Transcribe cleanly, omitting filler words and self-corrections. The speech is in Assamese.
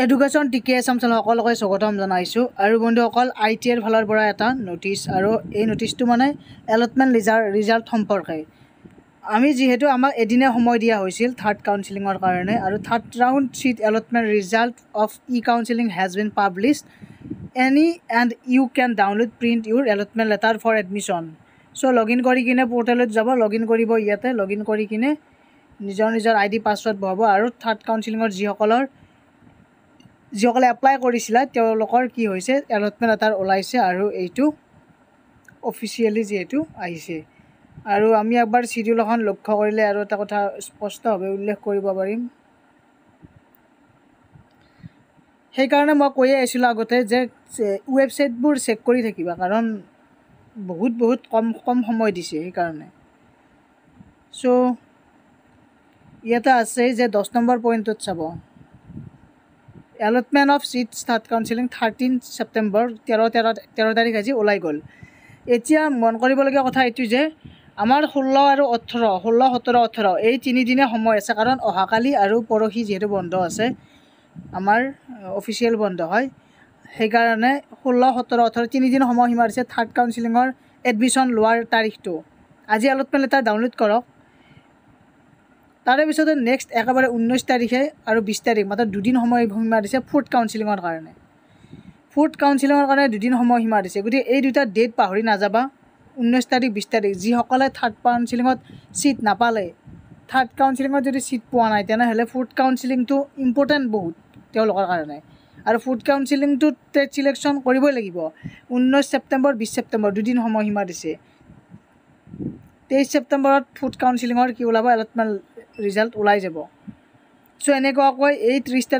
এডুকেশ্যন টিকে চামচাল সকলোকে স্বাগতম জনাইছোঁ আৰু বন্ধুসকল ITR ফালৰ পৰা এটা নটিছ আৰু এই নটিছটো মানে এলটমেণ্ট ৰিজাল্ট সম্পৰ্কে আমি যিহেতু আমাক এদিনে সময় দিয়া হৈছিল থাৰ্ড কাউন্সিলিঙৰ কাৰণে আৰু third round seat allotment result of counselling has been published any and you can download print your allotment letter for admission so' log in কৰি কিনে পৰ্টেলত যাব লগ ইন কৰিব ইয়াতে লগ ইন কৰি কিনে নিজৰ ID পাছৱৰ্ড বহাব আৰু থাৰ্ড কাউন্সিলিঙৰ যিসকলে এপ্লাই কৰিছিলে তেওঁলোকৰ কি হৈছে এলটমেণ্ট লেটাৰ ওলাইছে আৰু এইটো অফিচিয়েলি যিহেতু আহিছে আৰু আমি একবাৰ চিডিউল এখন লক্ষ্য কৰিলে আৰু এটা কথা স্পষ্টভাৱে উল্লেখ কৰিব পাৰিম সেইকাৰণে মই কৈয়ে আছিলোঁ আগতে যে ৱেবছাইটবোৰ চেক কৰি থাকিবা কাৰণ বহুত কম সময় দিছে সেইকাৰণে চ' ইয়াতে আছে যে 10 নম্বৰ পইণ্টত চাব allotment of seats third counselling 13 September 13 তাৰিখ আজি ওলাই গ'ল এতিয়া মন কৰিবলগীয়া কথা এইটো যে আমাৰ 16 আৰু 17 18 এই তিনিদিনে সময় আছে কাৰণ অহাকালি আৰু পৰহি যিহেতু বন্ধ আছে আমাৰ অফিচিয়েল বন্ধ হয় সেইকাৰণে 16 17 18 তিনিদিন সময়সীমা আছে থাৰ্ড কাউন্সিলিঙৰ এডমিশ্যন লোৱাৰ তাৰিখটো আজি এলটমেণ্ট লেটাৰ ডাউনলোড কৰক তাৰে পিছতে নেক্সট একেবাৰে 19 তাৰিখে আৰু 20 তাৰিখ মাত্ৰ দুদিন সময়সীমা দিছে ফ'ৰ্থ কাউন্সিলিঙৰ কাৰণে দুদিন সময়সীমা দিছে গতিকে এই দুটা ডেট পাহৰি নাযাবা 19 তাৰিখ 20 তাৰিখ যিসকলে থাৰ্ড কাউন্সিলিঙত ছিট নাপালে থাৰ্ড কাউন্সিলিঙত যদি ছিট পোৱা নাই তেনেহ'লে ফ'ৰ্থ কাউন্সিলিংটো ইম্পৰ্টেণ্ট বহুত তেওঁলোকৰ কাৰণে আৰু ফ'ৰ্থ কাউন্সিলিংটো টেট ছিলেকশ্যন কৰিবই লাগিব 19 ছেপ্টেম্বৰ 20 ছেপ্টেম্বৰ দুদিন সময়সীমা দিছে 23 ছেপ্টেম্বৰত ফ'ৰ্থ কাউন্সিলিঙৰ কি ওলাব এলটমেণ্ট ৰিজাল্ট ওলাই যাব চ' এনেকুৱাকৈ এই 30